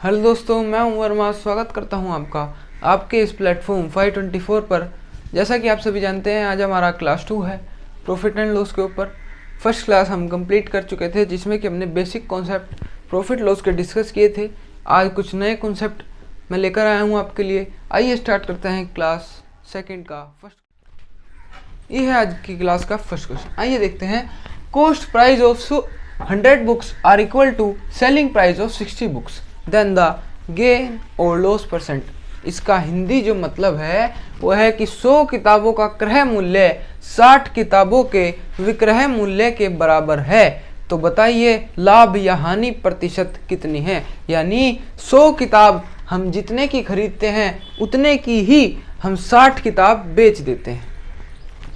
Hello दोस्तों, मैं हूं वर्मा। स्वागत करता हूं आपका आपके इस प्लेटफॉर्म 524 पर। जैसा कि आप सभी जानते हैं, आज हमारा क्लास 2 है प्रॉफिट एंड लॉस के ऊपर। फर्स्ट क्लास हम कंप्लीट कर चुके थे, जिसमें कि हमने बेसिक कॉन्सेप्ट प्रॉफिट लॉस के डिस्कस किए थे। आज कुछ नए कॉन्सेप्ट मैं लेकर आया हूँ आपके लिए। आइए स्टार्ट करते हैं क्लास सेकेंड का फर्स्ट। ये है आज की क्लास का फर्स्ट क्वेश्चन। आइए देखते हैं। Cost price of 100 books are equal to selling price of 60 books, then the gain or loss percent. इसका हिंदी जो मतलब है वो है कि 100 किताबों का क्रय मूल्य 60 किताबों के विक्रय मूल्य के बराबर है, तो बताइए लाभ या हानि प्रतिशत कितनी है। यानी 100 किताब हम जितने की खरीदते हैं उतने की ही हम 60 किताब बेच देते हैं,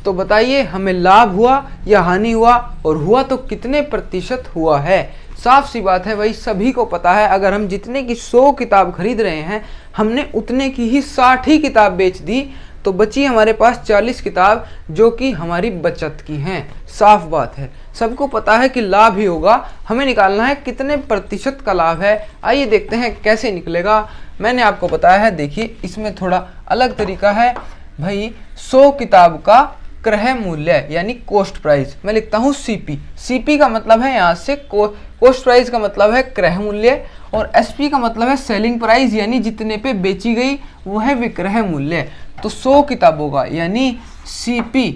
तो बताइए हमें लाभ हुआ या हानि हुआ, और हुआ तो कितने प्रतिशत हुआ है। साफ सी बात है भाई, सभी को पता है अगर हम जितने की 100 किताब खरीद रहे हैं हमने उतने की ही 60 ही किताब बेच दी, तो बची हमारे पास 40 किताब जो कि हमारी बचत की हैं। साफ बात है, सबको पता है कि लाभ ही होगा। हमें निकालना है कितने प्रतिशत का लाभ है। आइए देखते हैं कैसे निकलेगा। मैंने आपको बताया है, देखिए इसमें थोड़ा अलग तरीका है भाई। 100 किताब का क्रय मूल्य यानी कॉस्ट प्राइस, मैं लिखता हूँ सीपी। सीपी का मतलब है यहाँ से कॉस्ट प्राइस का मतलब है क्रय मूल्य, और एसपी का मतलब है सेलिंग प्राइस, यानी जितने पे बेची गई वो है विक्रय मूल्य। तो 100 किताबों का यानी सीपी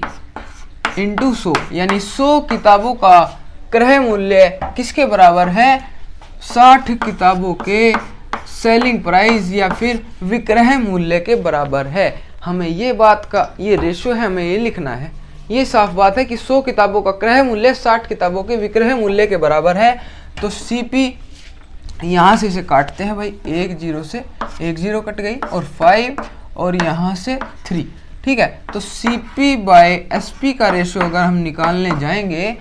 इंटू 100, यानी 100 किताबों का क्रय मूल्य किसके बराबर है, 60 किताबों के सेलिंग प्राइस या फिर विक्रय मूल्य के बराबर है। हमें ये बात का ये रेशियो है, हमें ये लिखना है। ये साफ बात है कि 100 किताबों का क्रय मूल्य 60 किताबों के विक्रय मूल्य के बराबर है। तो सीपी यहाँ से इसे काटते हैं भाई, 1 0 से 1 0 कट गई, और 5 और यहाँ से 3, ठीक है। तो सीपी बाय एसपी का रेशियो अगर हम निकालने जाएंगे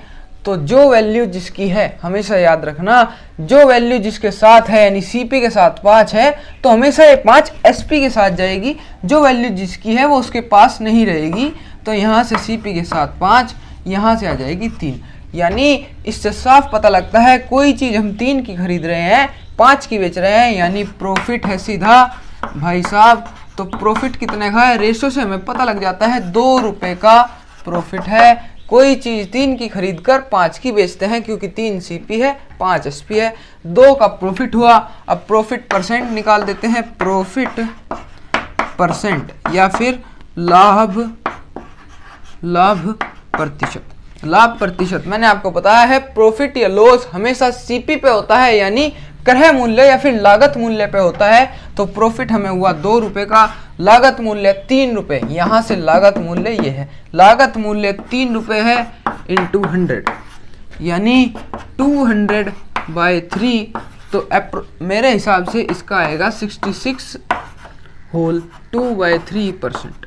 तो जो वैल्यू जिसकी है, हमेशा याद रखना, जो वैल्यू जिसके साथ है यानी सीपी के साथ 5 है तो हमेशा ये 5 एसपी के साथ जाएगी। जो वैल्यू जिसकी है वो उसके पास नहीं रहेगी, तो यहाँ से सीपी के साथ 5, यहाँ से आ जाएगी 3। यानी इससे साफ पता लगता है कोई चीज़ हम 3 की खरीद रहे हैं 5 की बेच रहे हैं, यानी प्रॉफिट है सीधा भाई साहब। तो प्रॉफिट कितने का है, रेशो से हमें पता लग जाता है 2 रुपये का प्रॉफिट है। कोई चीज़ 3 की खरीद कर 5 की बेचते हैं, क्योंकि 3 सीपी है 5 एसपी है। 2 का प्रॉफिट हुआ। अब प्रॉफिट परसेंट निकाल देते हैं, प्रॉफिट परसेंट या फिर लाभ प्रतिशत। लाभ प्रतिशत मैंने आपको बताया है, प्रॉफिट या लॉस हमेशा सीपी पे होता है, यानी क्रय मूल्य या फिर लागत मूल्य पे होता है। तो प्रॉफिट हमें हुआ 2 रुपये का, लागत मूल्य 3 रुपये। यहाँ से लागत मूल्य ये है, लागत मूल्य 3 रुपये है इंटू 100, यानी 200 बाय 3। तो मेरे हिसाब से इसका आएगा 66 होल 2/3%।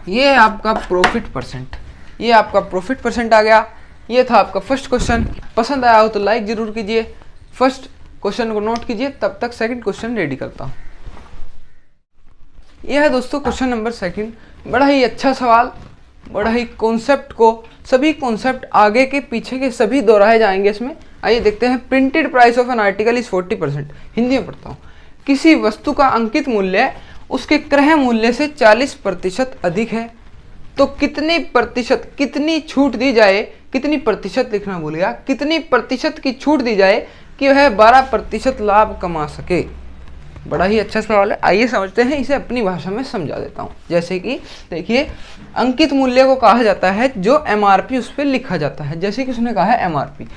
ये है आपका प्रॉफिट परसेंट, ये आपका प्रॉफिट परसेंट आ गया। ये था आपका फर्स्ट क्वेश्चन। पसंद आया हो तो लाइक जरूर कीजिए। फर्स्ट क्वेश्चन को नोट कीजिए, तब तक सेकंड क्वेश्चन रेडी करता हूँ। यह है दोस्तों क्वेश्चन नंबर सेकंड। बड़ा ही अच्छा सवाल, बड़ा ही कॉन्सेप्ट को, सभी कॉन्सेप्ट आगे के पीछे के सभी दोहराए जाएंगे इसमें। आइए देखते हैं। Printed price of an article is 40%। Hindi में पढ़ता हूँ। किसी वस्तु का अंकित मूल्य उसके क्रय मूल्य से 40% अधिक है, तो कितनी प्रतिशत, कितनी छूट दी जाए, कितनी प्रतिशत लिखना भूल गया, कितनी प्रतिशत की छूट दी जाए कि वह 12% लाभ कमा सके। बड़ा ही अच्छा सवाल है। आइए समझते हैं, इसे अपनी भाषा में समझा देता हूँ। जैसे कि देखिए, अंकित मूल्य को कहा जाता है जो एमआरपी उस पर लिखा जाता है। जैसे कि उसने कहा है एमआरपी,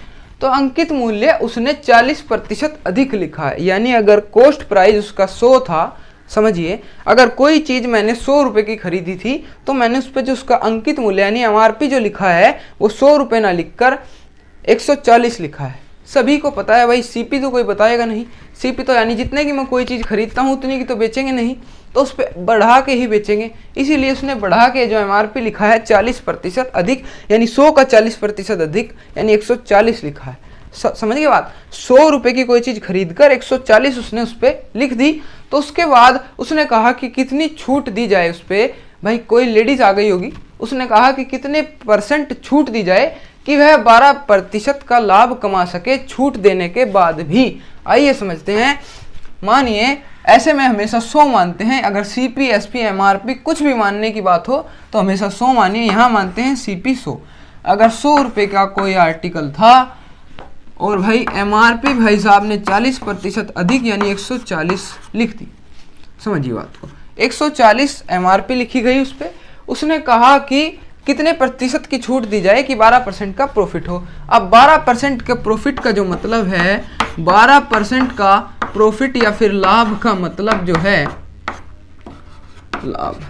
तो अंकित मूल्य उसने 40% अधिक लिखा है। यानी अगर कॉस्ट प्राइस उसका 100 था, समझिए अगर कोई चीज़ मैंने 100 रुपये की खरीदी थी, तो मैंने उस पर जो उसका अंकित मूल्य यानी एमआरपी जो लिखा है वो 100 रुपये ना लिखकर 140 लिखा है। सभी को पता है भाई, सीपी तो कोई बताएगा नहीं। सीपी तो यानी जितने की मैं कोई चीज़ खरीदता हूँ उतनी की तो बेचेंगे नहीं, तो उस पर बढ़ा के ही बेचेंगे। इसीलिए उसने बढ़ा के जो एमआरपी लिखा है 40% अधिक, यानी 100 का 40% अधिक, यानी 140 लिखा है। समझ गए बात। 100 रुपये की कोई चीज़ खरीद कर 140 उसने उस पर लिख दी। तो उसके बाद उसने कहा कि कितनी छूट दी जाए उस पर। भाई कोई लेडीज आ गई होगी, उसने कहा कि कितने % छूट दी जाए कि वह 12% का लाभ कमा सके छूट देने के बाद भी। आइए समझते हैं। मानिए ऐसे में हमेशा 100 मानते हैं। अगर CP, SP, MRP कुछ भी मानने की बात हो तो हमेशा 100 मानिए। यहाँ मानते हैं CP 100। अगर 100 रुपये का कोई आर्टिकल था और भाई MRP भाई साहब ने 40% अधिक यानी 140 लिख दी। समझिए बात को, 140 MRP लिखी गई उस पर। उसने कहा कि कितने प्रतिशत की छूट दी जाए कि 12% का प्रॉफिट हो। अब 12% के प्रॉफिट का जो मतलब है, 12% का प्रॉफिट या फिर लाभ का मतलब जो है, लाभ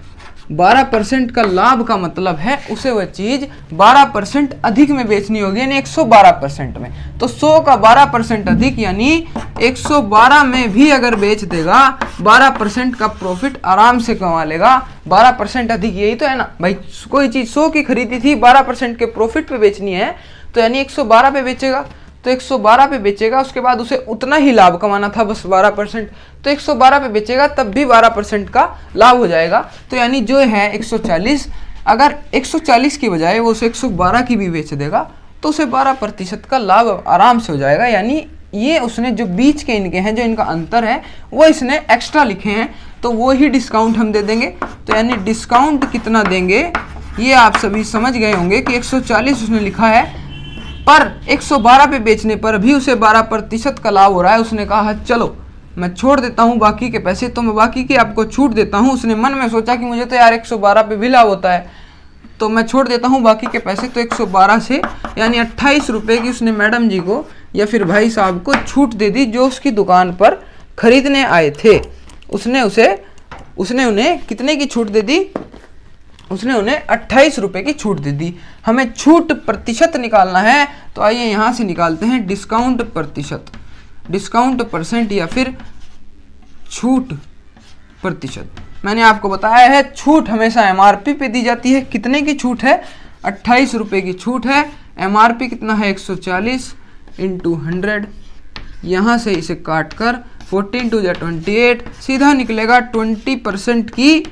12% का लाभ का मतलब है उसे वह चीज 12% अधिक में बेचनी होगी, यानी 112% में। तो 100 का 12% अधिक यानी 112 में भी अगर बेच देगा 12% का प्रॉफिट आराम से कमा लेगा। 12% अधिक, यही तो है ना भाई। कोई चीज 100 की खरीदी थी, 12% के प्रॉफिट पे बेचनी है तो यानी 112 पे बेचेगा। तो 112 पे बेचेगा, उसके बाद उसे उतना ही लाभ कमाना था, बस 12%। तो 112 पे बेचेगा तब भी 12% का लाभ हो जाएगा। तो यानी जो है 140, अगर 140 की बजाय वो उसे 112 की भी बेच देगा तो उसे 12% का लाभ आराम से हो जाएगा। यानी ये उसने जो बीच के इनके हैं, जो इनका अंतर है वो इसने एक्स्ट्रा लिखे हैं, तो वो ही डिस्काउंट हम दे देंगे। तो यानी डिस्काउंट कितना देंगे ये आप सभी समझ गए होंगे कि 140 उसने लिखा है, पर 112 पे बेचने पर भी उसे 12% का लाभ हो रहा है। उसने कहा चलो मैं छोड़ देता हूँ बाकी के पैसे, तो मैं बाकी की आपको छूट देता हूँ। उसने मन में सोचा कि मुझे तो यार 112 पे भी लाभ होता है, तो मैं छोड़ देता हूँ बाकी के पैसे। तो 112 से यानी 28 रुपये की उसने मैडम जी को या फिर भाई साहब को छूट दे दी, जो उसकी दुकान पर खरीदने आए थे। उसने उन्हें कितने की छूट दे दी? उसने उन्हें 28 रुपये की छूट दे दी। हमें छूट प्रतिशत निकालना है, तो आइए यहाँ से निकालते हैं डिस्काउंट प्रतिशत, डिस्काउंट परसेंट या फिर छूट प्रतिशत। मैंने आपको बताया है छूट हमेशा MRP पे दी जाती है। कितने की छूट है? 28 रुपये की छूट है। MRP कितना है? 140 इंटू 100। यहाँ से इसे काट कर 14 2 28, सीधा निकलेगा 20% की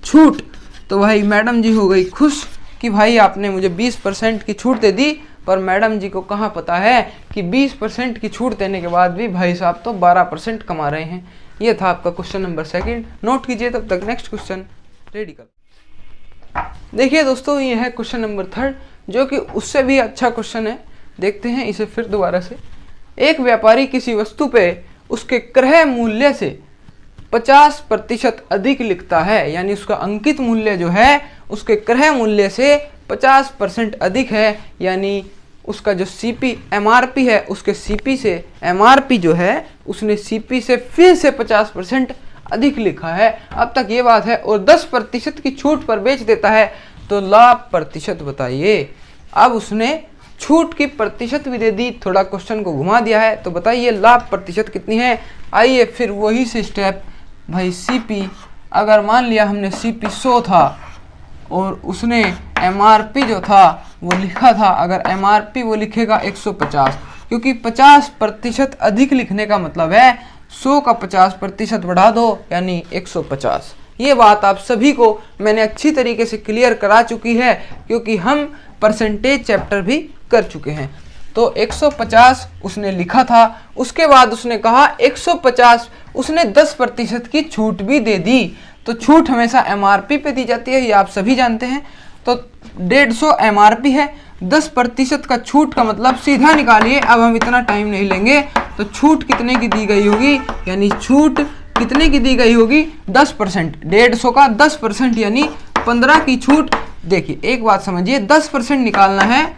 छूट। तो भाई मैडम जी हो गई खुश कि भाई आपने मुझे 20% की छूट दे दी। पर मैडम जी को कहाँ पता है कि 20% की छूट देने के बाद भी भाई साहब तो 12% कमा रहे हैं। ये था आपका क्वेश्चन नंबर 2। नोट कीजिए, तब तक नेक्स्ट क्वेश्चन रेडी कर। देखिए दोस्तों, ये है क्वेश्चन नंबर 3, जो कि उससे भी अच्छा क्वेश्चन है। देखते हैं इसे फिर दोबारा से। एक व्यापारी किसी वस्तु पे उसके क्रय मूल्य से 50% अधिक लिखता है, यानी उसका अंकित मूल्य जो है उसके क्रय मूल्य से 50% अधिक है, यानी उसका जो CP MRP है उसके CP से MRP जो है उसने CP से फिर से 50% अधिक लिखा है। अब तक ये बात है, और 10% की छूट पर बेच देता है, तो लाभ प्रतिशत बताइए। अब उसने छूट की प्रतिशत भी दे दी, थोड़ा क्वेश्चन को घुमा दिया है, तो बताइए लाभ प्रतिशत कितनी है। आइए फिर वही से स्टेप भाई। CP अगर मान लिया हमने CP 100 था और उसने MRP जो था वो लिखा था, अगर MRP वो लिखेगा 150, क्योंकि 50% अधिक लिखने का मतलब है 100 का 50% बढ़ा दो यानी 150। ये बात आप सभी को मैंने अच्छी तरीके से क्लियर करा चुकी है, क्योंकि हम परसेंटेज चैप्टर भी कर चुके हैं। तो 150 उसने लिखा था, उसके बाद उसने कहा 150, उसने 10% की छूट भी दे दी। तो छूट हमेशा MRP पे दी जाती है, ये आप सभी जानते हैं। तो 150 MRP है, 10% का छूट का मतलब सीधा निकालिए। अब हम इतना टाइम नहीं लेंगे। तो छूट कितने की दी गई होगी, यानी छूट कितने की दी गई होगी? 10%। 150 का 10% यानी 15 की छूट। देखिए एक बात समझिए, 10% निकालना है,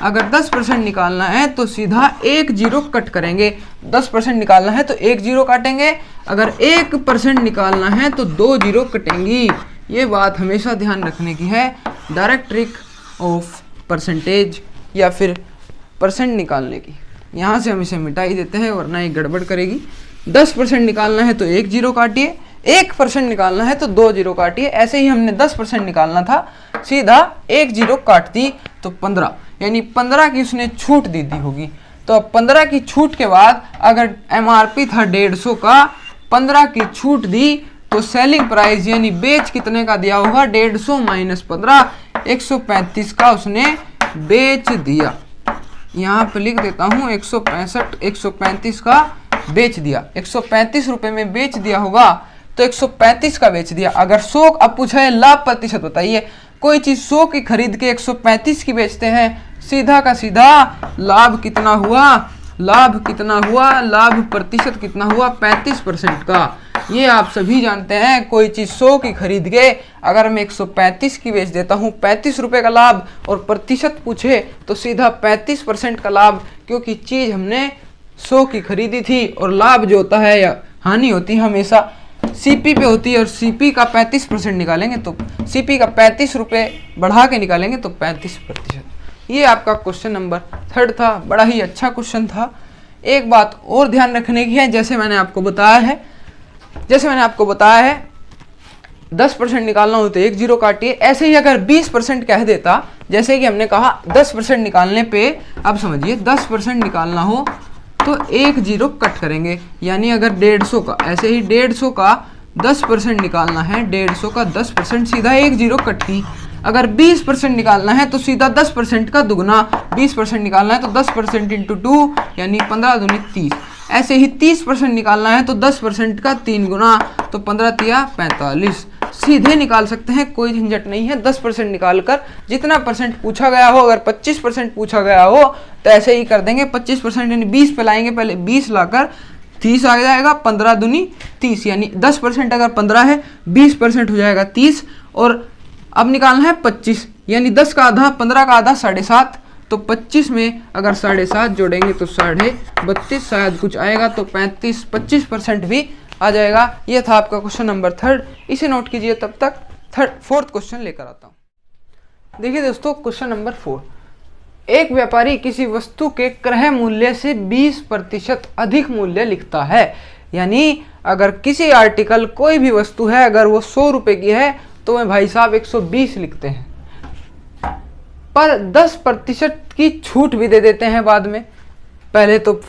अगर 10% निकालना है तो सीधा 1 0 कट करेंगे। 10% निकालना है तो 1 0 काटेंगे, अगर 1% निकालना है तो 2 0 कटेंगी। ये बात हमेशा ध्यान रखने की है। डायरेक्ट ट्रिक ऑफ परसेंटेज या फिर परसेंट निकालने की। यहाँ से हम इसे मिटा ही देते हैं वरना ये गड़बड़ करेगी। 10% निकालना है तो 1 0 काटिए, 1% निकालना है तो 2 0 काटिए। ऐसे ही हमने 10% निकालना था, सीधा 1 0 काट दी तो 15, यानी 15 की उसने छूट दी होगी। तो अब 15 की छूट के बाद अगर MRP था 150 का, 15 की छूट दी तो सेलिंग प्राइस यानी बेच कितने का दिया होगा? 150 माइनस 15, 135 का उसने बेच दिया। यहाँ पे लिख देता हूँ 135 का बेच दिया, 135 रुपए में बेच दिया होगा तो 135 का बेच दिया। अगर 100, अब पूछा है लाभ प्रतिशत बताइए, कोई चीज 100 की खरीद के 135 की बेचते हैं, सीधा का सीधा लाभ कितना हुआ, लाभ कितना हुआ, लाभ प्रतिशत कितना हुआ, 35% का। ये आप सभी जानते हैं, कोई चीज 100 की खरीद के अगर मैं 135 की बेच देता हूँ, 35 रुपए का लाभ, और प्रतिशत पूछे तो सीधा 35% का लाभ, क्योंकि चीज हमने 100 की खरीदी थी। और लाभ जो होता है या हानि होती है हमेशा सीपी पे होती है, और सीपी का 35% निकालेंगे तो सीपी का 35 रुपए बढ़ा के निकालेंगे तो 35%। ये आपका क्वेश्चन नंबर 3 था, बड़ा ही अच्छा क्वेश्चन था। एक बात और ध्यान रखने की है, जैसे मैंने आपको बताया है 10% निकालना हो तो 1 0 काटिए। ऐसे ही अगर 20% कह देता, जैसे कि हमने कहा 10% निकालने पे, अब समझिए 10% निकालना हो तो 1 0 कट करेंगे, यानी अगर 150 का, ऐसे ही 150 का 10% निकालना है, 150 का 10% सीधा 1 0 कट की। अगर 20% निकालना है तो सीधा 10% का दुगना, 20% निकालना है तो 10% इंटू 2 यानी 15 दूनी 30। ऐसे ही 30% निकालना है तो 10% का 3 गुना, तो 15 तिया 45। सीधे निकाल सकते हैं, कोई झंझट नहीं है। 10% निकालकर जितना परसेंट पूछा गया हो, अगर 25% पूछा गया हो तो ऐसे ही कर देंगे, 25% यानी 20 पे लाएंगे, पहले 20 लाकर 30 आ जाएगा, 15 दूनी 30, यानी 10% अगर 15 है, 20% हो जाएगा 30, और अब निकालना है 25, यानी 10 का आधा, 15 का आधा 7.5, तो 25 में अगर 7.5 जोड़ेंगे तो 32.5 शायद कुछ आएगा, तो 25% भी आ जाएगा। ये था आपका क्वेश्चन नंबर 3, इसे नोट कीजिए। तब तक 4th क्वेश्चन लेकर आता हूँ। देखिए दोस्तों, क्वेश्चन नंबर 4, एक व्यापारी किसी वस्तु के क्रय मूल्य से 20% अधिक मूल्य लिखता है। यानी अगर किसी आर्टिकल, कोई भी वस्तु है, अगर वो 100 रुपए की है तो वह भाई साहब 120 लिखते हैं, पर 10% की छूट भी दे देते हैं बाद में। पहले तो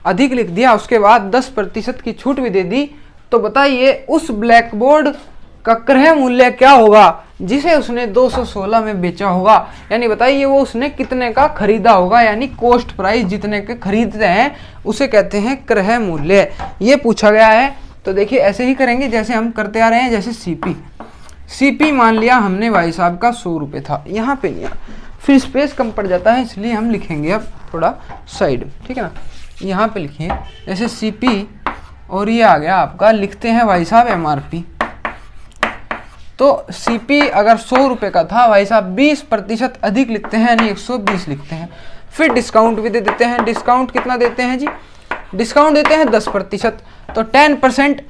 अधिक लिख दिया, उसके बाद 10% की छूट भी दे दी, तो बताइए उस ब्लैक बोर्ड का क्रय मूल्य क्या होगा जिसे उसने 216 में बेचा होगा। यानी बताइए वो उसने कितने का खरीदा होगा, यानी कॉस्ट प्राइस जितने के खरीदते हैं उसे कहते हैं क्रय मूल्य। ये पूछा गया है। तो देखिए ऐसे ही करेंगे जैसे हम करते आ रहे हैं। जैसे सीपी मान लिया हमने भाई साहब का 100 रुपये था, यहाँ पे लिया, फिर स्पेस कम पड़ जाता है इसलिए हम लिखेंगे अब थोड़ा साइड, ठीक है ना। यहाँ पे लिखिए जैसे सीपी, और ये आ गया आपका, लिखते हैं भाई साहब एमआरपी। तो सीपी अगर 100 रुपये का था भाई साहब, 20% अधिक लिखते हैं यानी 120 लिखते हैं। फिर डिस्काउंट भी दे देते हैं। डिस्काउंट कितना देते हैं जी? डिस्काउंट देते हैं 10%, तो 10%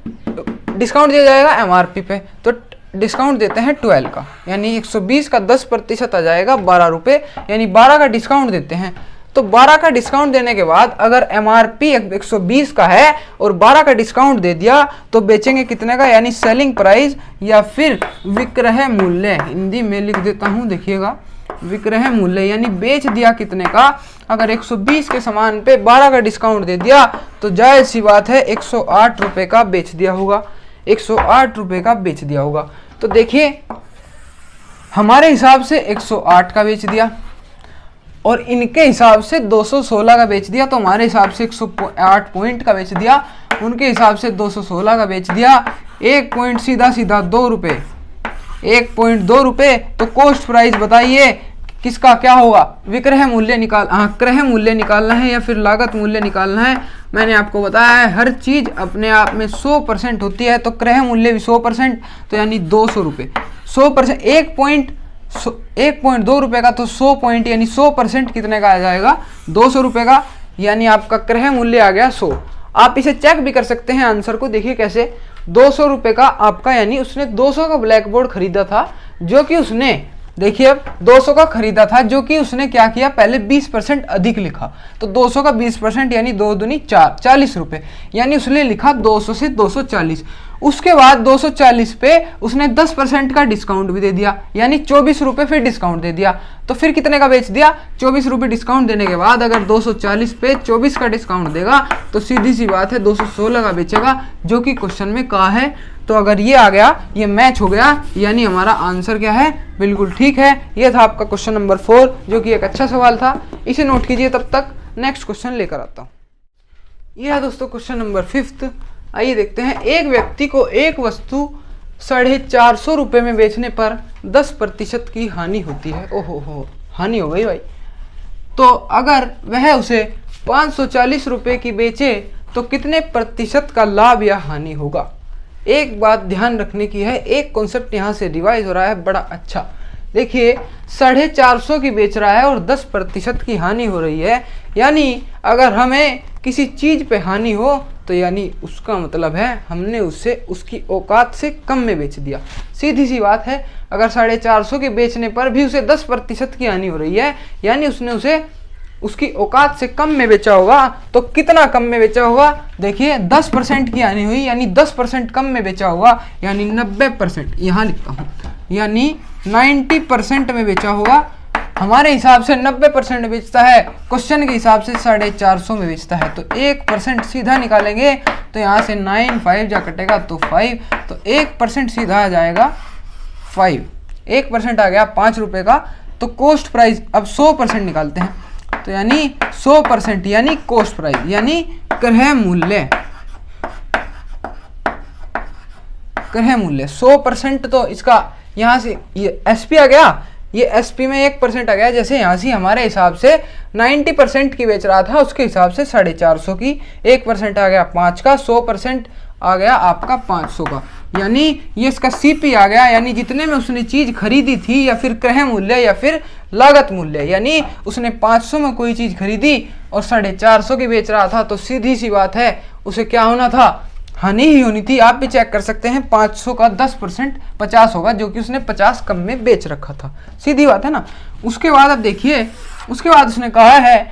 डिस्काउंट दिया जाएगा एमआरपी पे, तो डिस्काउंट देते हैं 12 का, यानी 120 का 10% आ जाएगा 12 रुपये, यानी 12 का डिस्काउंट देते हैं। तो 12 का डिस्काउंट देने के बाद अगर एमआरपी 120 का है और 12 का डिस्काउंट दे दिया तो बेचेंगे कितने का, यानी सेलिंग प्राइस या फिर विक्रय मूल्य। हिंदी में लिख देता हूं, देखिएगा, विक्रय मूल्य, यानी बेच दिया कितने का। अगर 120 के सामान पे 12 का डिस्काउंट दे दिया तो जायज सी बात है 108 रुपये का बेच दिया होगा, 108 रुपये का बेच दिया होगा। तो देखिए हमारे हिसाब से 108 का बेच दिया और इनके हिसाब से 216 का बेच दिया, तो हमारे हिसाब से 108 पॉइंट का बेच दिया, उनके हिसाब से 216 का बेच दिया। 1 पॉइंट सीधा सीधा 2 रुपये, 1.2 रुपये। तो कॉस्ट प्राइस बताइए किसका क्या होगा? विक्रय मूल्य क्रय मूल्य निकालना है या फिर लागत मूल्य निकालना है। मैंने आपको बताया है हर चीज अपने आप में 100% होती है, तो क्रय मूल्य भी 100%, तो यानी 200 रुपये। 100% 1.2 रुपये का, तो 100 पॉइंट यानी 100% कितने का आ जाएगा? 200 रुपये का, यानी आपका क्रय मूल्य आ गया 100। आप इसे चेक भी कर सकते हैं आंसर को, देखिए कैसे। 200 रुपये का आपका, यानी उसने 200 का ब्लैक बोर्ड खरीदा था, जो कि उसने, देखिए अब 200 का खरीदा था, जो कि उसने क्या किया, पहले 20% अधिक लिखा। तो 200 का 20% यानी 2 दूनी 4, 40 रुपये, यानी उसने लिखा 200 से 240। उसके बाद 240 पे उसने 10% का डिस्काउंट भी दे दिया, यानी 24 रुपये फिर डिस्काउंट दे दिया। तो फिर कितने का बेच दिया? 24 रुपये डिस्काउंट देने के बाद अगर 240 पे 24 का डिस्काउंट देगा तो सीधी सी बात है 216 का बेचेगा, जो कि क्वेश्चन में कहा है। तो अगर ये आ गया, ये मैच हो गया, यानी हमारा आंसर क्या है? बिल्कुल ठीक है। ये था आपका क्वेश्चन नंबर 4, जो कि एक अच्छा सवाल था, इसे नोट कीजिए। तब तक नेक्स्ट क्वेश्चन लेकर आता हूँ। यह है दोस्तों क्वेश्चन नंबर 5। आइए देखते हैं, एक व्यक्ति को एक वस्तु 450 रुपये में बेचने पर 10% की हानि होती है। ओहो हो, हानि हो गई भाई। तो अगर वह उसे 540 रुपये की बेचे तो कितने प्रतिशत का लाभ या हानि होगा। एक बात ध्यान रखने की है, एक कॉन्सेप्ट यहाँ से रिवाइज हो रहा है बड़ा अच्छा। देखिए 450 की बेच रहा है और 10% की हानि हो रही है, यानी अगर हमें किसी चीज़ पे हानि हो तो यानी उसका मतलब है हमने उससे उसकी औकात से कम में बेच दिया। सीधी सी बात है, अगर 450 के बेचने पर भी उसे 10% की हानि हो रही है, यानी उसने उसे उसकी औकात से कम में बेचा होगा। तो कितना कम में बेचा होगा, देखिए 10% की हानि हुई, यानी 10% कम में बेचा होगा, यानी 90%। यहाँ लिखता हूँ, यानी 90% में बेचा होगा। हमारे हिसाब से 90% बेचता है, क्वेश्चन के हिसाब से 450 में बेचता है। तो 1% सीधा निकालेंगे तो यहाँ से 9 5 जा कटेगा तो 5, तो 1% सीधा आ जाएगा 5। 1% आ गया 5 रुपये का। तो कॉस्ट प्राइस, अब 100% निकालते हैं, तो यानी 100% यानी कॉस्ट प्राइस यानी क्रय मूल्य। क्रय मूल्य 100%, तो इसका यहाँ से ये एसपी आ गया, ये एसपी में 1% आ गया। जैसे यहाँ से हमारे हिसाब से 90% की बेच रहा था, उसके हिसाब से 450 की 1% आ गया 5 का, 100% आ गया आपका 500 का, यानी ये इसका सीपी आ गया, यानी जितने में उसने चीज़ खरीदी थी, या फिर क्रय मूल्य या फिर लागत मूल्य, यानी उसने 500 में कोई चीज़ खरीदी और 450 की बेच रहा था, तो सीधी सी बात है उसे क्या होना था, हानि ही होनी थी। आप भी चेक कर सकते हैं, 500 का 10% 50 होगा, जो कि उसने 50 कम में बेच रखा था। सीधी बात है ना। उसके बाद अब देखिए, उसके बाद उसने कहा है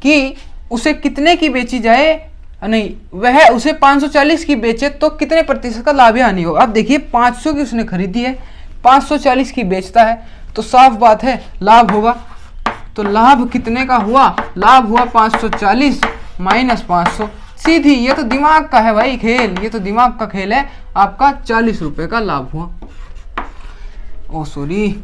कि उसे कितने की बेची जाए, नहीं वह उसे 540 की बेचे तो कितने प्रतिशत का लाभ या हानि होगा। अब देखिए 500 की उसने खरीदी है, 540 की बेचता है, तो साफ बात है लाभ होगा। तो लाभ कितने का हुआ, लाभ हुआ 540 माइनस 500। सीधी, ये तो दिमाग का है भाई खेल, ये तो दिमाग का खेल है। आपका 40 रुपये का लाभ हुआ, ओ सॉरी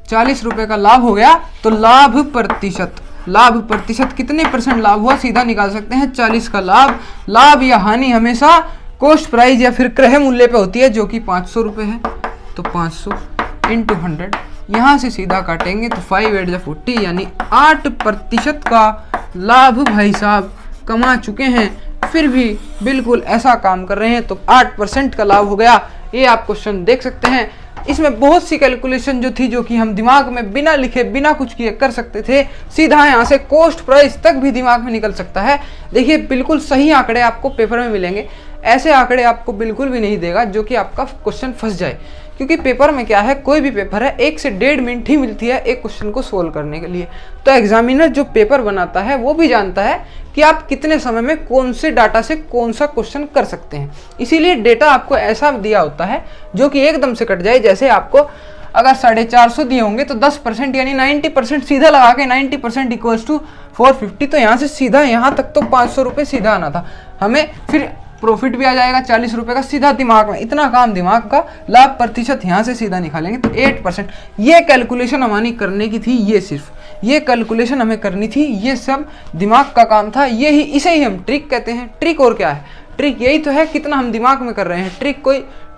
40 रुपये का लाभ हो गया। तो लाभ प्रतिशत कितने % लाभ हुआ, सीधा निकाल सकते हैं 40 का लाभ। लाभ या हानि हमेशा कॉस्ट प्राइस या फिर क्रय मूल्य पे होती है, जो कि 500 रुपये है। तो 500 इंटू 100, यहाँ से सीधा काटेंगे तो 5 8 40, यानी 8% का लाभ भाई साहब कमा चुके हैं। फिर भी बिल्कुल ऐसा काम कर रहे हैं, तो 8% का लाभ हो गया। ये आप क्वेश्चन देख सकते हैं। इसमें बहुत सी कैलकुलेशन जो थी, जो कि हम दिमाग में बिना लिखे बिना कुछ किए कर सकते थे। सीधा यहाँ से कॉस्ट प्राइस तक भी दिमाग में निकल सकता है। देखिए बिल्कुल सही आंकड़े आपको पेपर में मिलेंगे, ऐसे आंकड़े आपको बिल्कुल भी नहीं देगा जो कि आपका क्वेश्चन फंस जाए। क्योंकि पेपर में क्या है, कोई भी पेपर है 1 से 1.5 मिनट ही मिलती है एक क्वेश्चन को सोल्व करने के लिए। तो एग्जामिनर जो पेपर बनाता है वो भी जानता है कि आप कितने समय में कौन से डाटा से कौन सा क्वेश्चन कर सकते हैं। इसीलिए डेटा आपको ऐसा दिया होता है जो कि एकदम से कट जाए। जैसे आपको अगर 450 दिए होंगे तो 10% यानी 90% सीधा लगा के 90% इक्वल्स टू 450, तो यहाँ से सीधा यहाँ तक तो 500 रुपये सीधा आना था हमें। फिर प्रॉफिट भी आ जाएगा 40 रुपये का, सीधा दिमाग में। इतना काम दिमाग का। लाभ प्रतिशत यहाँ से सीधा निकालेंगे तो 8%। ये कैलकुलेशन हमारी करने की थी, ये सिर्फ ये कैलकुलेशन हमें करनी थी, ये सब दिमाग का काम था। ये ही, इसे ही हम ट्रिक कहते हैं। ट्रिक और क्या है, ट्रिक यही तो है कितना हम दिमाग में कर रहे हैं।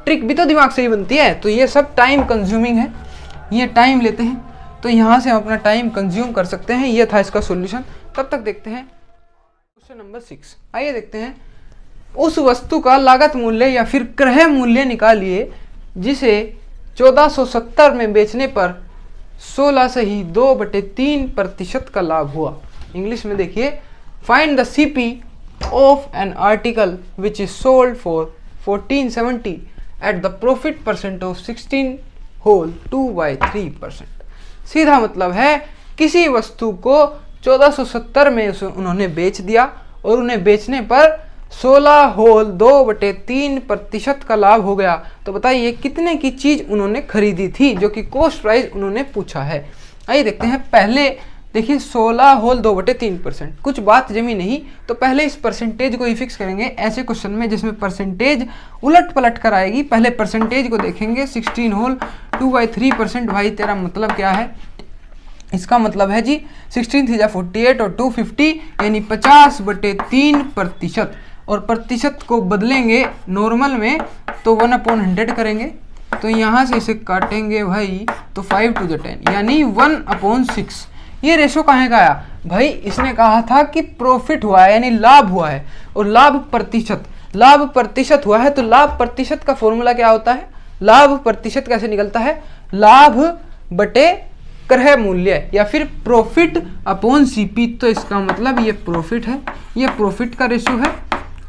ट्रिक भी तो दिमाग से ही बनती है। तो ये सब टाइम कंज्यूमिंग है, ये टाइम लेते हैं, तो यहाँ से हम अपना टाइम कंज्यूम कर सकते हैं। ये था इसका सॉल्यूशन। तब तक देखते हैं क्वेश्चन नंबर 6। आइए देखते हैं, उस वस्तु का लागत मूल्य या फिर क्रय मूल्य निकालिए जिसे 1470 में बेचने पर 16 से ही 2/3% का लाभ हुआ। इंग्लिश में देखिए, find the CP of an article which is sold for 1470 at the profit percent of 16 whole 2/3%। सीधा मतलब है, किसी वस्तु को 1470 में उन्होंने बेच दिया और उन्हें बेचने पर 16 होल 2/3% का लाभ हो गया। तो बताइए कितने की चीज उन्होंने खरीदी थी, जो कि कॉस्ट प्राइस उन्होंने पूछा है। आइए देखते हैं। पहले देखिए 16 होल 2/3%, कुछ बात जमी नहीं, तो पहले इस परसेंटेज को ही फिक्स करेंगे। ऐसे क्वेश्चन में जिसमें परसेंटेज उलट पलट कर आएगी, पहले परसेंटेज को देखेंगे। 16 होल 2/3%, भाई तेरा मतलब क्या है, इसका मतलब है जी 16 3 48 और 250 यानी 50/3%। और प्रतिशत को बदलेंगे नॉर्मल में तो 1/100 करेंगे, तो यहाँ से इसे काटेंगे भाई तो 5 to the 10 यानी 1/6। ये रेशो कहाँ का आया भाई, इसने कहा था कि प्रॉफिट हुआ है यानी लाभ हुआ है, और लाभ प्रतिशत हुआ है, तो लाभ प्रतिशत का फॉर्मूला क्या होता है, लाभ प्रतिशत कैसे निकलता है, लाभ बटे क्रय मूल्य या फिर प्रॉफिट अपॉन सीपी। तो इसका मतलब ये प्रॉफिट है, ये प्रॉफिट का रेशो है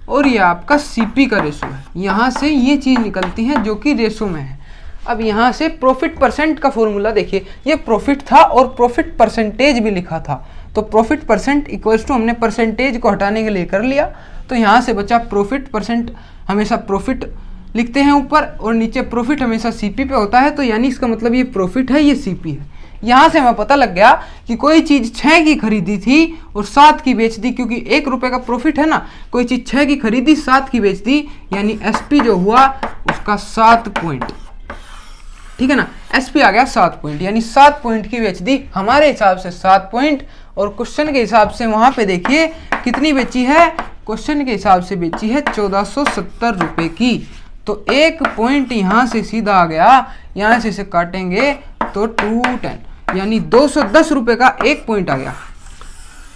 और ये आपका सीपी का रेशो है। यहाँ से ये चीज़ निकलती है जो कि रेशो में है। अब यहाँ से प्रॉफिट परसेंट का फॉर्मूला देखिए, ये प्रॉफिट था और प्रॉफिट परसेंटेज भी लिखा था, तो प्रॉफिट परसेंट इक्वल्स टू हमने परसेंटेज को हटाने के लिए कर लिया, तो यहाँ से बचा प्रॉफिट परसेंट। हमेशा प्रॉफिट लिखते हैं ऊपर और नीचे प्रॉफिट हमेशा सीपी पे होता है, तो यानी इसका मतलब ये प्रॉफिट है, ये सीपी है। यहाँ से हमें पता लग गया कि कोई चीज़ 6 की खरीदी थी और 7 की बेच दी, क्योंकि 1 रुपये का प्रॉफिट है ना, कोई चीज़ 6 की खरीदी 7 की बेच दी, यानी एसपी जो हुआ उसका 7 पॉइंट, ठीक है ना, एसपी आ गया 7 पॉइंट, यानी 7 पॉइंट की बेच दी हमारे हिसाब से 7 पॉइंट। और क्वेश्चन के हिसाब से वहाँ पे देखिए कितनी बेची है, क्वेश्चन के हिसाब से बेची है 1470 रुपये की। तो 1 पॉइंट यहाँ से सीधा आ गया, यहाँ से इसे काटेंगे तो 210 यानी 210 रुपये का 1 पॉइंट आ गया,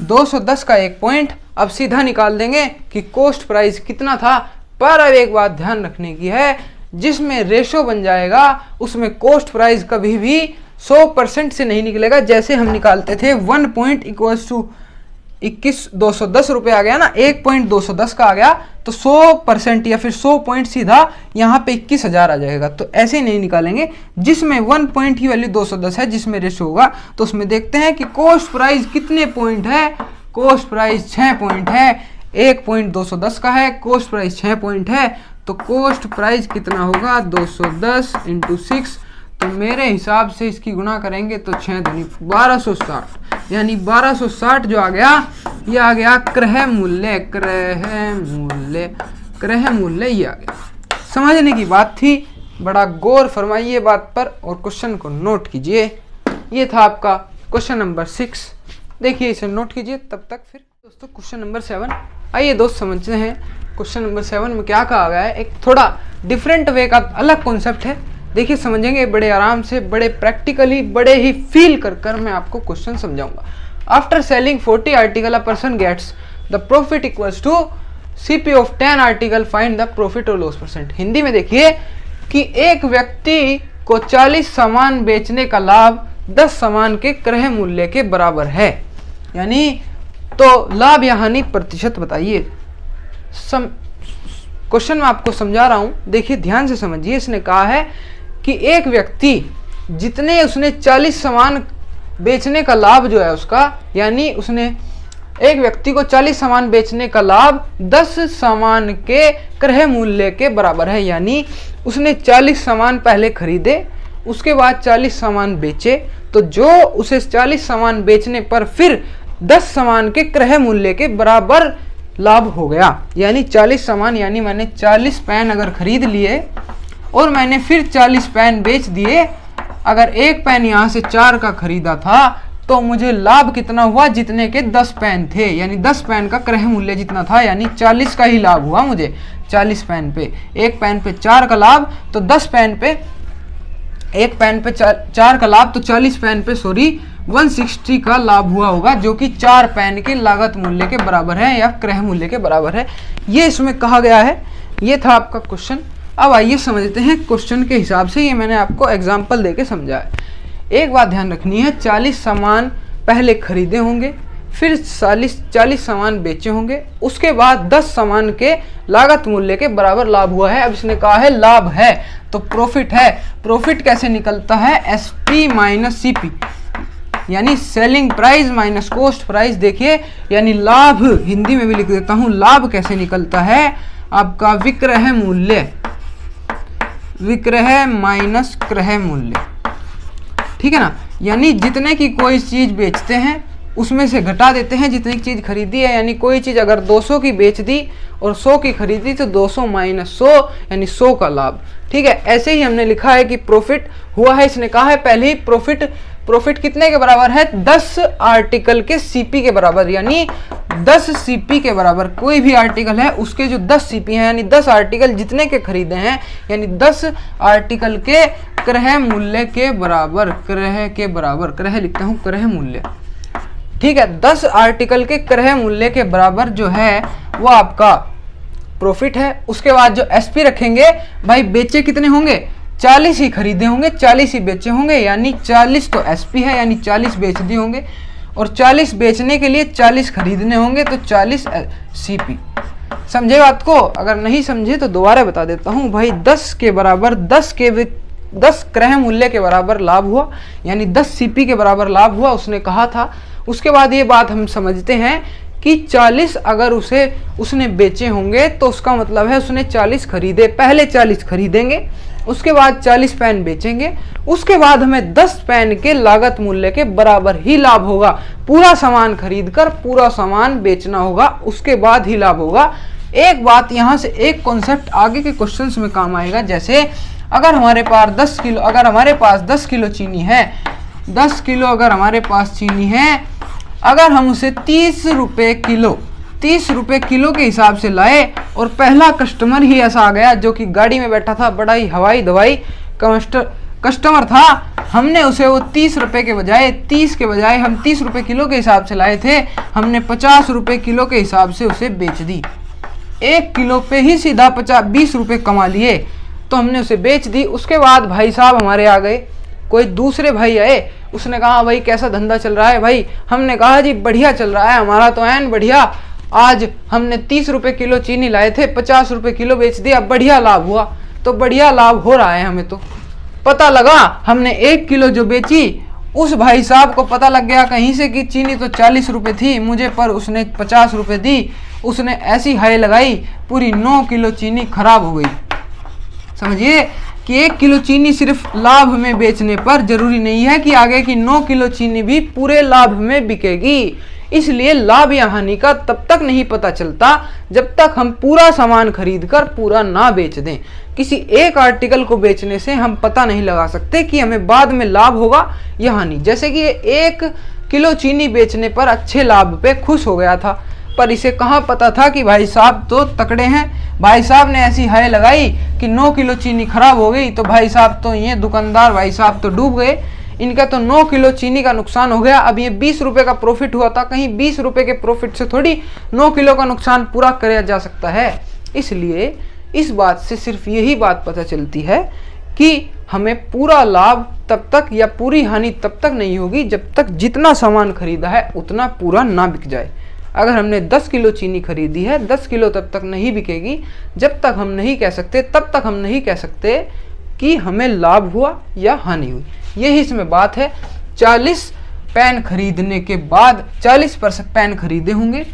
210 का 1 पॉइंट। अब सीधा निकाल देंगे कि कॉस्ट प्राइस कितना था, पर अब एक बात ध्यान रखने की है, जिसमें रेशो बन जाएगा उसमें कॉस्ट प्राइस कभी भी 100% से नहीं निकलेगा। जैसे हम निकालते थे 1 पॉइंट इक्वल्स टू 210 रुपये आ गया ना, 1 पॉइंट 210 का आ गया, तो 100% या फिर 100 पॉइंट सीधा यहाँ पे 21,000 आ जाएगा। तो ऐसे ही नहीं निकालेंगे, जिसमें 1 पॉइंट की वैल्यू 210 है, जिसमें रेशो होगा, तो उसमें देखते हैं कि कॉस्ट प्राइस कितने पॉइंट है, कॉस्ट प्राइस 6 पॉइंट है, 1 पॉइंट 210 का है, कॉस्ट प्राइस 6 पॉइंट है, तो कॉस्ट प्राइस कितना होगा 210 × 6, तो मेरे हिसाब से इसकी गुणा करेंगे तो 6 दूनी 1260, यानी 1260 जो आ गया, ये आ गया क्रय मूल्य ये आ गया। समझने की बात थी, बड़ा गौर फरमाइए बात पर और क्वेश्चन को नोट कीजिए। ये था आपका क्वेश्चन नंबर 6, देखिए इसे नोट कीजिए। तब तक फिर दोस्तों क्वेश्चन नंबर 7, आइए दोस्त समझते हैं क्वेश्चन नंबर 7 में क्या कहा गया है। एक थोड़ा डिफरेंट वे का अलग कॉन्सेप्ट है, देखिए समझेंगे बड़े आराम से, बड़े प्रैक्टिकली, बड़े ही फील कर मैं आपको क्वेश्चन समझाऊंगा। After selling 40 article a person gets the profit equals to CP of 10 article, find the profit or loss percent. Hindi में देखिए कि एक व्यक्ति को 40 सामान बेचने का लाभ 10 सामान के क्रय मूल्य के बराबर है, यानी तो लाभ या हानि प्रतिशत बताइए। क्वेश्चन मैं आपको समझा रहा हूं, देखिए ध्यान से समझिए। इसने कहा है कि एक व्यक्ति जितने उसने 40 सामान बेचने का लाभ जो है उसका, यानी उसने एक व्यक्ति को 40 सामान बेचने का लाभ 10 सामान के क्रय मूल्य के बराबर है, यानी उसने 40 सामान पहले खरीदे, उसके बाद 40 सामान बेचे, तो जो उसे 40 सामान बेचने पर फिर 10 सामान के क्रय मूल्य के बराबर लाभ हो गया। यानी 40 सामान, यानी मैंने 40 पेन अगर खरीद लिए और मैंने फिर 40 पेन बेच दिए, अगर एक पेन यहाँ से 4 का खरीदा था तो मुझे लाभ कितना हुआ, जितने के 10 पेन थे, यानी 10 पेन का क्रय मूल्य जितना था, यानी 40 का ही लाभ हुआ मुझे 40 पेन पे। एक पेन पे 4 का लाभ, तो 10 पेन पे, एक पेन पे 4 का लाभ, तो 40 पेन पे 160 का लाभ हुआ होगा, जो कि 4 पेन के लागत मूल्य के बराबर है या क्रय मूल्य के बराबर है। ये इसमें कहा गया है। ये था आपका क्वेश्चन। अब आइए समझते हैं क्वेश्चन के हिसाब से, ये मैंने आपको एग्जांपल देके समझा है। एक बात ध्यान रखनी है, 40 सामान पहले खरीदे होंगे, फिर 40 सामान बेचे होंगे, उसके बाद 10 सामान के लागत मूल्य के बराबर लाभ हुआ है। अब इसने कहा है लाभ है तो प्रॉफिट है। प्रॉफिट कैसे निकलता है, एसपी माइनस सीपी, यानी selling price minus cost price. देखिए यानी लाभ, हिंदी में भी लिख देता हूं, लाभ कैसे निकलता है आपका विक्रय मूल्य, विक्रय माइनस क्रय मूल्य, ठीक है ना। यानी जितने की कोई चीज बेचते हैं उसमें से घटा देते हैं जितनी चीज खरीदी है, यानी कोई चीज अगर 200 की बेच दी और 100 की खरीदी तो 200 माइनस 100 यानी 100 का लाभ, ठीक है। ऐसे ही हमने लिखा है कि प्रॉफिट हुआ है, इसने कहा है पहले ही प्रॉफिट प्रॉफिट कितने के बराबर है? 10 आर्टिकल के सीपी के बराबर, यानी 10 सीपी के बराबर। कोई भी आर्टिकल है उसके जो 10 सीपी हैं, यानी 10 आर्टिकल जितने के खरीदे हैं, यानी 10 आर्टिकल के क्रय मूल्य के बराबर, क्रय के बराबर, क्रय लिखता हूं, क्रय मूल्य, ठीक है। 10 आर्टिकल के क्रय मूल्य के बराबर जो है वो आपका प्रॉफिट है। उसके बाद जो एसपी रखेंगे, भाई बेचे कितने होंगे? 40 ही खरीदे होंगे, 40 ही बेचे होंगे, यानी 40 तो एसपी है, यानी 40 बेच दिए होंगे, और 40 बेचने के लिए 40 खरीदने होंगे, तो 40 सीपी। समझे बात को? अगर नहीं समझे तो दोबारा बता देता हूं भाई। 10 के बराबर 10 क्रय मूल्य के बराबर लाभ हुआ, यानी 10 सीपी के बराबर लाभ हुआ, उसने कहा था। उसके बाद ये बात हम समझते हैं कि 40 अगर उसने बेचे होंगे तो उसका मतलब है उसने 40 खरीदे, पहले 40 खरीदेंगे, उसके बाद 40 पेन बेचेंगे, उसके बाद हमें 10 पेन के लागत मूल्य के बराबर ही लाभ होगा। पूरा सामान खरीदकर पूरा सामान बेचना होगा, उसके बाद ही लाभ होगा। एक बात यहाँ से, एक कॉन्सेप्ट आगे के क्वेश्चंस में काम आएगा। जैसे अगर हमारे पास 10 किलो, अगर हमारे पास 10 किलो चीनी है, 10 किलो अगर हमारे पास चीनी है, अगर हम उसे 30 रुपये किलो के हिसाब से लाए, और पहला कस्टमर ही ऐसा आ गया जो कि गाड़ी में बैठा था, बड़ा ही हवाई दवाई कस्टमर था, हमने उसे वो 30 रुपये के बजाय, 30 के बजाय हम 30 रुपये किलो के हिसाब से लाए थे, हमने 50 रुपये किलो के हिसाब से उसे बेच दी। 1 किलो पे ही सीधा 20 रुपये कमा लिए, तो हमने उसे बेच दी। उसके बाद भाई साहब हमारे आ गए, कोई दूसरे भाई आए, उसने कहा भाई कैसा धंधा चल रहा है भाई? हमने कहा जी बढ़िया चल रहा है, हमारा तो ऐन बढ़िया, आज हमने 30 रुपये किलो चीनी लाए थे, 50 रुपये किलो बेच दिया, बढ़िया लाभ हुआ। तो बढ़िया लाभ हो रहा है हमें, तो पता लगा हमने 1 किलो जो बेची, उस भाई साहब को पता लग गया कहीं से कि चीनी तो 40 रुपये थी मुझे, पर उसने 50 रुपये दी। उसने ऐसी हाई लगाई, पूरी 9 किलो चीनी खराब हो गई। समझिए कि 1 किलो चीनी सिर्फ लाभ में बेचने पर जरूरी नहीं है कि आगे की 9 किलो चीनी भी पूरे लाभ में बिकेगी। इसलिए लाभ या हानि का तब तक नहीं पता चलता जब तक हम पूरा सामान खरीदकर पूरा ना बेच दें। किसी एक आर्टिकल को बेचने से हम पता नहीं लगा सकते कि हमें बाद में लाभ होगा या हानि। जैसे कि 1 किलो चीनी बेचने पर अच्छे लाभ पे खुश हो गया था, पर इसे कहाँ पता था कि भाई साहब तो तकड़े हैं, भाई साहब ने ऐसी हाय लगाई कि 9 किलो चीनी खराब हो गई, तो भाई साहब तो ये दुकानदार भाई साहब तो डूब गए, इनका तो 9 किलो चीनी का नुकसान हो गया। अब ये 20 रुपये का प्रॉफिट हुआ था, कहीं 20 रुपये के प्रॉफिट से थोड़ी 9 किलो का नुकसान पूरा किया जा सकता है। इसलिए इस बात से सिर्फ यही बात पता चलती है कि हमें पूरा लाभ तब तक या पूरी हानि तब तक नहीं होगी जब तक जितना सामान खरीदा है उतना पूरा ना बिक जाए। अगर हमने 10 किलो चीनी खरीदी है, 10 किलो तब तक नहीं बिकेगी जब तक हम नहीं कह सकते, तब तक हम नहीं कह सकते कि हमें लाभ हुआ या हानि हुई। यही इसमें बात है। 40 पेन खरीदने के बाद 40% पेन खरीदे होंगे,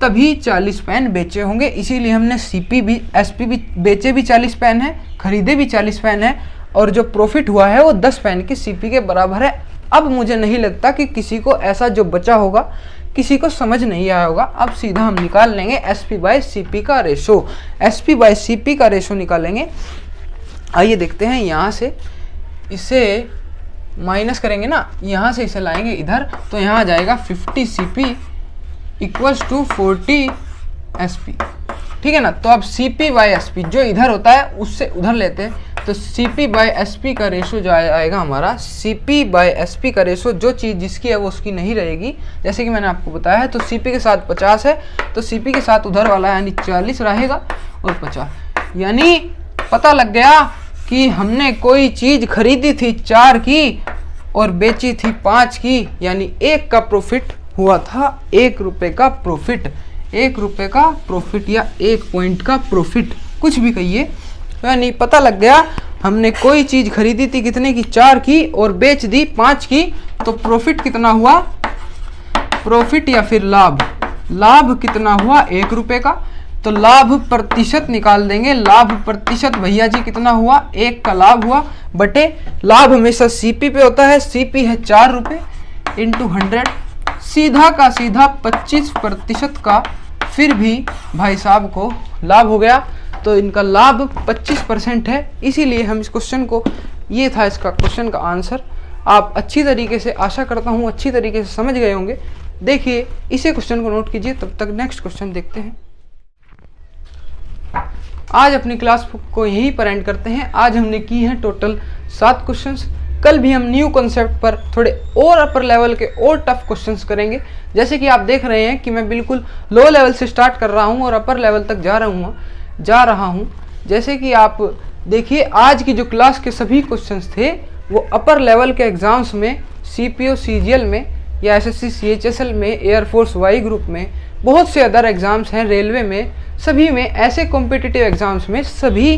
तभी 40 पेन बेचे होंगे। इसीलिए हमने सीपी भी, एसपी भी, बेचे भी 40 पेन है, खरीदे भी 40 पेन है, और जो प्रॉफिट हुआ है वो 10 पेन की सीपी के बराबर है। अब मुझे नहीं लगता कि किसी को ऐसा जो बचा होगा किसी को समझ नहीं आया होगा। अब सीधा हम निकाल लेंगे एसपी बाय सीपी का रेशो, एसपी बाय सीपी का रेशो निकालेंगे। आइए देखते हैं, यहाँ से इसे माइनस करेंगे ना, यहाँ से इसे लाएंगे इधर, तो यहाँ आ जाएगा 50 सीपी इक्वल्स टू 40 एसपी, ठीक है ना। तो अब सीपी बाय एसपी जो इधर होता है उससे उधर लेते हैं, तो सीपी बाय एसपी का रेशो जो आएगा हमारा, सीपी बाय एसपी का रेशो, जो चीज़ जिसकी है वो उसकी नहीं रहेगी। जैसे कि मैंने आपको बताया है, तो सीपी के साथ 50 है, तो सीपी के साथ उधर वाला यानी 40 रहेगा और 50, यानी पता लग गया कि हमने कोई चीज़ खरीदी थी 4 की और बेची थी 5 की, यानी 1 का प्रॉफिट हुआ था, 1 रुपये का प्रॉफिट, 1 रुपये का प्रॉफिट या 1 पॉइंट का प्रॉफिट, कुछ भी कहिए, यानी पता लग गया हमने कोई चीज़ खरीदी थी कितने की, 4 की, और बेच दी 5 की, तो प्रॉफिट कितना हुआ, प्रॉफिट या फिर लाभ कितना हुआ, 1 रुपये का। तो लाभ प्रतिशत निकाल देंगे, लाभ प्रतिशत भैया जी कितना हुआ, 1 का लाभ हुआ, बटे लाभ हमेशा सीपी पे होता है, सीपी है 4 रुपये इंटू 100, सीधा का सीधा 25% का फिर भी भाई साहब को लाभ हो गया। तो इनका लाभ 25% है, इसीलिए हम इस क्वेश्चन को, ये था इसका क्वेश्चन का आंसर। आप अच्छी तरीके से, आशा करता हूँ अच्छी तरीके से समझ गए होंगे। देखिए इसे क्वेश्चन को नोट कीजिए, तब तक नेक्स्ट क्वेश्चन देखते हैं। आज अपनी क्लास को यहीं पर एंड करते हैं। आज हमने की हैं टोटल 7 क्वेश्चंस। कल भी हम न्यू कॉन्सेप्ट पर थोड़े और अपर लेवल के और टफ क्वेश्चंस करेंगे। जैसे कि आप देख रहे हैं कि मैं बिल्कुल लो लेवल से स्टार्ट कर रहा हूं और अपर लेवल तक जा रहा हूं। जैसे कि आप देखिए आज की जो क्लास के सभी क्वेश्चंस थे वो अपर लेवल के एग्जाम्स में, CPO CGL में या SSC CHSL में, एयरफोर्स वाई ग्रुप में, बहुत से अदर एग्जाम्स हैं, रेलवे में, सभी में, ऐसे कॉम्पिटिटिव एग्जाम्स में सभी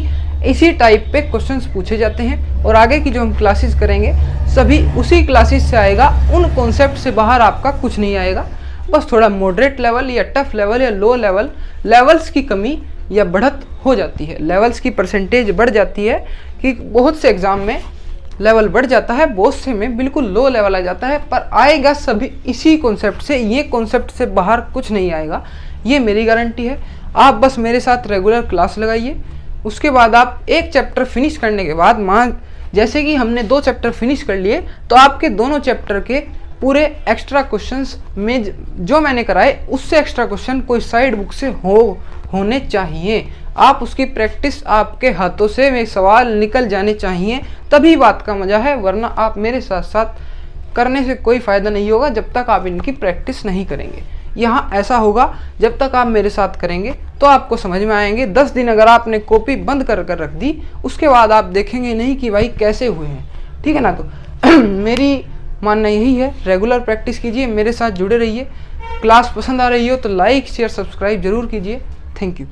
इसी टाइप पे क्वेश्चंस पूछे जाते हैं। और आगे की जो हम क्लासेस करेंगे सभी उसी क्लासेस से आएगा, उन कॉन्सेप्ट से बाहर आपका कुछ नहीं आएगा। बस थोड़ा मॉडरेट लेवल या टफ लेवल या लो लेवल, लेवल्स की कमी या बढ़त हो जाती है, लेवल्स की परसेंटेज बढ़ जाती है कि बहुत से एग्जाम में लेवल बढ़ जाता है, बहुत से में बिल्कुल लो लेवल आ जाता है, पर आएगा सभी इसी कॉन्सेप्ट से। ये कॉन्सेप्ट से बाहर कुछ नहीं आएगा, ये मेरी गारंटी है। आप बस मेरे साथ रेगुलर क्लास लगाइए, उसके बाद आप एक चैप्टर फिनिश करने के बाद, जैसे कि हमने 2 चैप्टर फिनिश कर लिए, तो आपके दोनों चैप्टर के पूरे एक्स्ट्रा क्वेश्चंस में जो मैंने कराए उससे एक्स्ट्रा क्वेश्चन कोई साइड बुक से होने चाहिए। आप उसकी प्रैक्टिस, आपके हाथों से में सवाल निकल जाने चाहिए, तभी बात का मजा है। वरना आप मेरे साथ साथ करने से कोई फ़ायदा नहीं होगा जब तक आप इनकी प्रैक्टिस नहीं करेंगे। यहाँ ऐसा होगा जब तक आप मेरे साथ करेंगे तो आपको समझ में आएंगे। 10 दिन अगर आपने कॉपी बंद कर रख दी, उसके बाद आप देखेंगे नहीं कि भाई कैसे हुए हैं, ठीक है ना। तो मेरी मानना यही है, रेगुलर प्रैक्टिस कीजिए, मेरे साथ जुड़े रहिए। क्लास पसंद आ रही हो तो लाइक शेयर सब्सक्राइब जरूर कीजिए। Thank you.